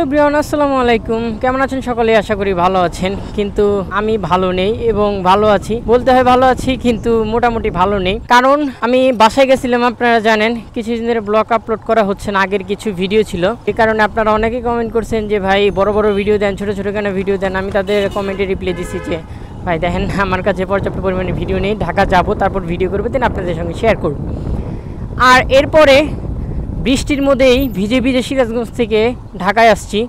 Everyone, আসসালামু আলাইকুম। কেমন আছেন সকলে? আশা করি ভালো আছেন, কিন্তু আমি ভালো নেই এবং ভালো আছি বলতে হয় ভালো আছি, কিন্তু মোটামুটি ভালো নেই। কারণ আমি বাসায় গেছিলাম, আপনারা জানেন কিছুদিন ধরে ব্লগ আপলোড করা হচ্ছে না। আগের কিছু ভিডিও ছিল, এই কারণে আপনারা অনেকেই কমেন্ট করছেন যে ভাই বড় বড় ভিডিও দেন, ছোট ছোট কেন ভিডিও দেন। আমি তাদের কমেন্টে রিপ্লাই দিচ্ছি যে ভাই দেখেন, আমার কাছে পর্যাপ্ত পরিমাণে ভিডিও নেই, ঢাকা যাব তারপর ভিডিও করবো, দেন আপনাদের সঙ্গে শেয়ার করব। আর এরপরে বৃষ্টির মধ্যেই ভিজে ভিজে সিরাজগঞ্জ থেকে ঢাকায় আসছি,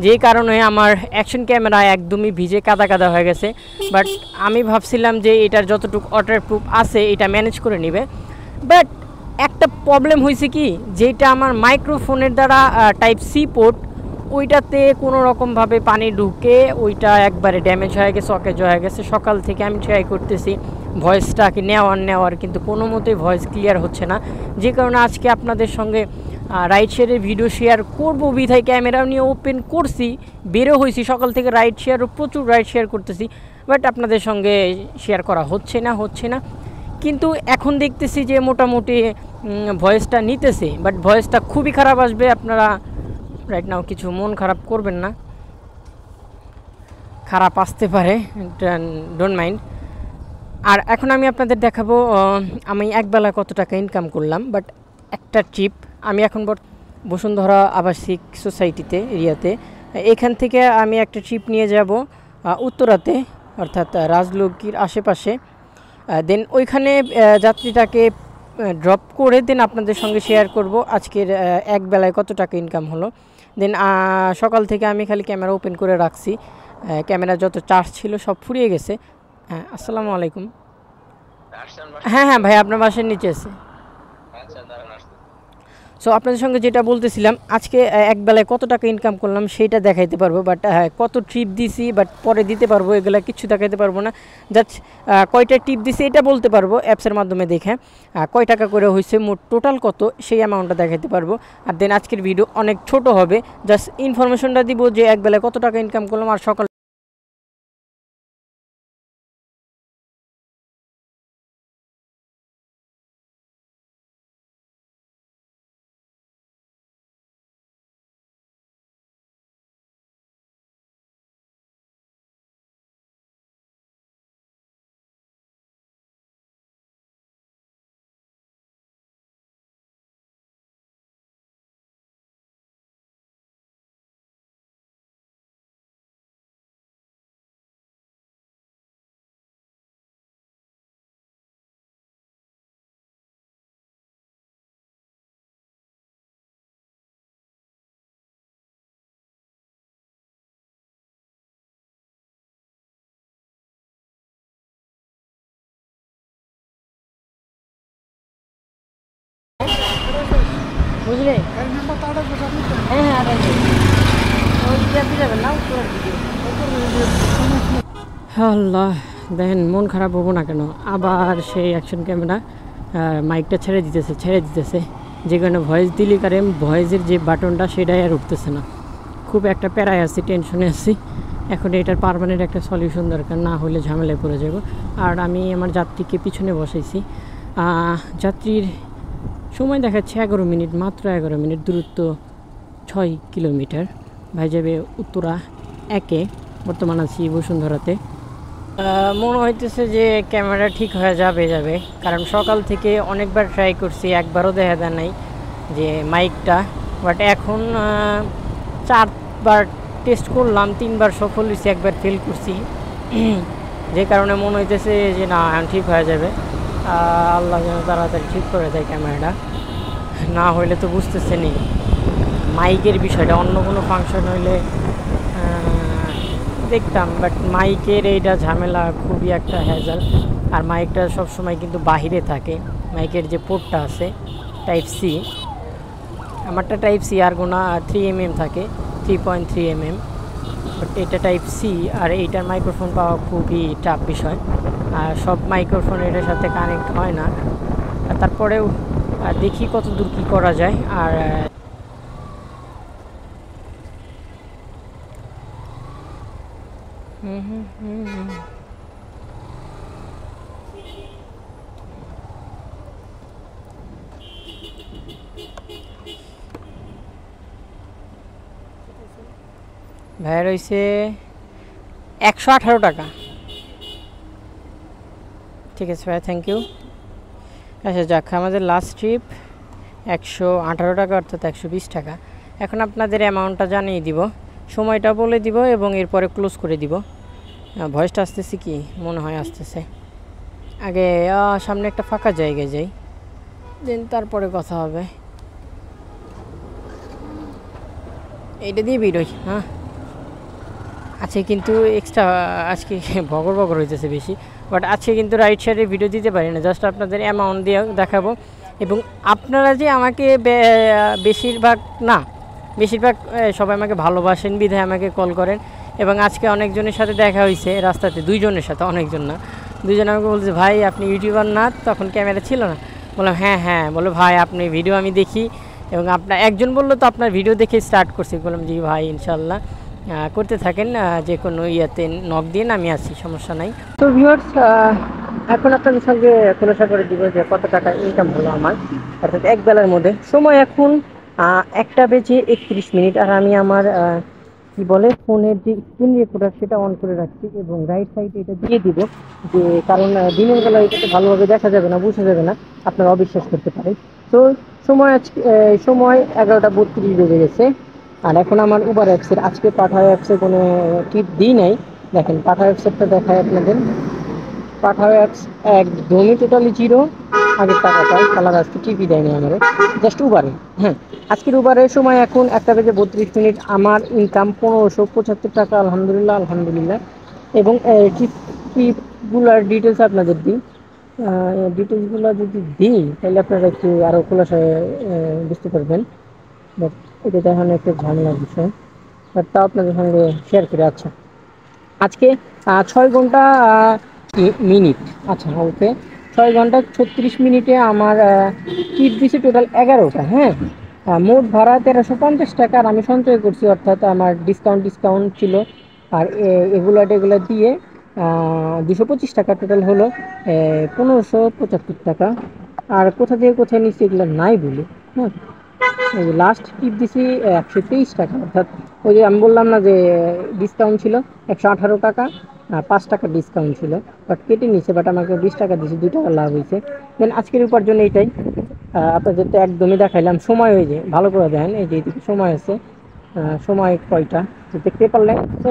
যেই কারণে আমার অ্যাকশন ক্যামেরা একদমই ভিজে কাদা কাদা হয়ে গেছে। বাট আমি ভাবছিলাম যে এটার যতটুকু ওয়াটারপ্রুফ আছে এটা ম্যানেজ করে নেবে। বাট একটা প্রবলেম হয়েছে কি, যেটা আমার মাইক্রোফোনের দ্বারা টাইপ সি পোর্ট, ওইটাতে কোনো রকমভাবে পানি ঢুকে ওইটা একবারে ড্যামেজ হয়ে গেছে, অকেজ হয়ে গেছে। সকাল থেকে আমি ট্রাই করতেছি ভয়েসটাকে নেওয়ার, কিন্তু কোনো মতেই ভয়েস ক্লিয়ার হচ্ছে না। যে কারণে আজকে আপনাদের সঙ্গে রাইড শেয়ারের ভিডিও শেয়ার করবো বিধায় ক্যামেরা নিয়ে ওপেন করছি, বেরো হয়েছি সকাল থেকে। রাইড শেয়ারও প্রচুর রাইড শেয়ার করতেছি, বাট আপনাদের সঙ্গে শেয়ার করা হচ্ছে না। কিন্তু এখন দেখতেছি যে মোটামুটি ভয়েসটা নিতেছে, বাট ভয়েসটা খুবই খারাপ আসবে। আপনারা রাইট নাও কিছু মন খারাপ করবেন না, খারাপ আসতে পারে, ডোন্ট মাইন্ড। আর এখন আমি আপনাদের দেখাবো আমি একবেলা কত টাকা ইনকাম করলাম। বাট একটা ট্রিপ, আমি এখন বসুন্ধরা আবাসিক সোসাইটিতে এরিয়াতে, এখান থেকে আমি একটা ট্রিপ নিয়ে যাব উত্তরাতে, অর্থাৎ রাজলক্ষ্মীর আশেপাশে। দেন ওইখানে যাত্রীটাকে ড্রপ করে দেন আপনাদের সঙ্গে শেয়ার করব আজকের এক বেলায় কত টাকা ইনকাম হলো। দেন সকাল থেকে আমি খালি ক্যামেরা ওপেন করে রাখছি, ক্যামেরা যত চার্জ ছিল সব ফুরিয়ে গেছে। হ্যাঁ, আসসালামু আলাইকুম। হ্যাঁ ভাই, আপনার বাসার নিচে আছে। সো আপনাদের সঙ্গে যেটা বলতেছিলাম, আজকে এক বেলায় কত টাকা ইনকাম করলাম সেইটা দেখাইতে পারবো। বাট কত ট্রিপ দিছি বাট পরে দিতে পারবো, এগুলো কিছু দেখাইতে পারবো না। জাস্ট কয়টা ট্রিপ দিছি এটা বলতে পারবো অ্যাপসের মাধ্যমে দেখে, কয় টাকা করে হয়েছে, মোট টোটাল কত সেই অ্যামাউন্টটা দেখাইতে পারবো। আর দেন আজকের ভিডিও অনেক ছোট হবে, জাস্ট ইনফরমেশনটা দিব যে এক বেলায় কত টাকা ইনকাম করলাম। আর সকাল বুঝলে, হ্যাঁ আল্লাহ, দেখেন মন খারাপ হবো না কেন। আবার সেই অ্যাকশন ক্যামেরা মাইকটা ছেড়ে দিতেছে, যে কারণে ভয়েস দিলে কারণ ভয়েসের যে বাটনটা সেটাই আর উঠতেছে না। খুব একটা প্যারায় আছি, টেনশনে আছি। এখন এটার পার্মানেন্ট একটা সলিউশন দরকার, না হলে ঝামেলায় পড়ে যাব। আর আমি আমার যাত্রীকে পিছনে বসাইছি, যাত্রীর সময় দেখাচ্ছে 11 মিনিট, মাত্র 11 মিনিট, দূরত্ব 6 কিলোমিটার। ভাই যাবে উত্তরা একে, বর্তমান আছি বসুন্ধরাতে। মনে হইতেছে যে ক্যামেরা ঠিক হয়ে যাবে, কারণ সকাল থেকে অনেকবার ট্রাই করছি, একবারও দেখা দেয় নাই যে মাইকটা। বাট এখন 4বার টেস্ট করলাম, 3বার সফল হয়েছি, একবার ফেল করছি, যে কারণে মনে হইতেছে যে না ঠিক হয়ে যাবে। আল্লাহ যেন তাড়াতাড়ি ঠিক করে দেয় ক্যামেরাটা, না হইলে তো বুঝতেছেনই মাইকের বিষয়টা। অন্য কোনো ফাংশন হইলে দেখতাম, বাট মাইকের এইটা ঝামেলা, খুবই একটা হ্যাজাল। আর মাইকটা সবসময় কিন্তু বাহিরে থাকে, মাইকের যে পোর্টটা আছে টাইপ সি, আমারটা টাইপ সি, আর গোনা 3mm থাকে, 3.3mm, বাট এটা টাইপ সি। আর এইটার মাইক্রোফোন পাওয়া খুবই টাফ বিষয়, আর সব মাইক্রোফোন এটার সাথে কানেক্ট হয় না। আর তারপরেও দেখি কত দূর কী করা যায়। আর ভাইয়া রয়েছে 118 টাকা। ঠিক আছে ভাইয়া, থ্যাংক ইউ। আচ্ছা যাক, আমাদের লাস্ট ট্রিপ 118 টাকা অর্থাৎ 120 টাকা। এখন আপনাদের অ্যামাউন্টটা জানিয়ে দিব, সময়টা বলে দিব এবং এরপরে ক্লোজ করে দিব। ভয়েসটা আসতেছে কি মনে হয় আসতেছে। আগে সামনে একটা ফাঁকা জায়গায় যাই, দেন তারপরে কথা হবে। এইটা দিয়ে বেরোই। হ্যাঁ আছে কিন্তু এক্সট্রা আজকে বগর বগর হইতেছে বেশি, বাট আজকে কিন্তু রাইট সাইডে ভিডিও দিতে পারি না, জাস্ট আপনাদের অ্যামাউন্ট দিয়ে দেখাবো। এবং আপনারা যে আমাকে বেশিরভাগ সবাই আমাকে ভালোবাসেন বিধায় আমাকে কল করেন। এবং আজকে অনেকজনের সাথে দেখা হয়েছে রাস্তাতে, দুইজনের সাথে, অনেকজন না, দুইজন আমাকে বলছে ভাই আপনি ইউটিউবার না, তখন ক্যামেরা ছিল না। বললাম হ্যাঁ হ্যাঁ, বলে ভাই আপনি ভিডিও আমি দেখি, এবং আপনার একজন বললো তো আপনার ভিডিও দেখে স্টার্ট করছি। বললাম জি ভাই ইনশাল্লাহ করতে থাকেন, যে কোনো ইয়েতে নক দিয়ে আমি আছি, সমস্যা নাই। তো ভিউয়ার্স, এখন আপনাদের সঙ্গে খোলাসা করে দিব যে কত টাকা ইনকাম হলো আমার, অর্থাৎ এক বেলার মধ্যে। সময় এখন 1:31। আর আমি আমার কি বলে ফোনের যে স্ক্রিন রেকর্ডার সেটা অন করে রাখছি এবং রাইট সাইডে এটা দিয়ে দিব, যে কারণ দিনের বেলা এটাতে ভালোভাবে দেখা যাবে না, বোঝা যাবে না, আপনারা অবিশ্বাস করতে পারেন। তো সময় আজকে সময় 11:32 বেজে গেছে। আর এখন আমার উবার অ্যাপসের, আজকে পাঠা অ্যাপসে কোনো টিপ দিই নাই। দেখেন পাঠা অ্যাপসেরটা দেখায় আপনাদের। পাঠা অ্যাপস একদমই টোটালি জিরো, আগের টাকাটা কালার আজকে টিপি দেয়নি আমার, জাস্ট উবারে। হ্যাঁ, আজকের উবারের সময় এখন 1:32। আমার ইনকাম 1575 টাকা, আলহামদুলিল্লাহ আলহামদুলিল্লাহ। এবং ট্রিপগুলার ডিটেলস আপনাদের দিই, ডিটেলসগুলো যদি দিই তাহলে আপনারা একটু আরও খোলাসায় বুঝতে পারবেন। বাট এটা দেখানো একটু ঝামেলার বিষয়, বাট তাও আপনাদের সঙ্গে শেয়ার করে। আচ্ছা, আজকে 6 ঘন্টা মিনিট, আচ্ছা ওকে, 6 ঘন্টা 36 মিনিটে আমার টিপ দিছে টোটাল 11টা। হ্যাঁ, মোট ভাড়া 1350 টাকা। আর আমি সঞ্চয় করছি, অর্থাৎ আমার ডিসকাউন্ট ছিল, আর এগুলা দিয়ে 225 টাকা টোটাল হলো 1575 টাকা। আর কোথা থেকে কোথায় নিচ্ছি এগুলো নাই বলি। হ্যাঁ, লাস্ট টিপ দিছি 123 টাকা, অর্থাৎ ওই যে আমি বললাম না যে ডিসকাউন্ট ছিল 118 টাকা, 5 টাকা ডিসকাউন্ট ছিল, বাট কেটে নিচ্ছে, বাট আমাকে 20 টাকা দিয়েছে, 2 টাকা লাভ হয়েছে। দেন আজকের উপার্জন এইটাই, আপনাদের তো একদমই দেখাইলাম। সময় হয়ে যায় ভালো করে দেখেন, এই যে এদিকে সময় আছে, সময় কয়টা দেখতে পারলেন। তো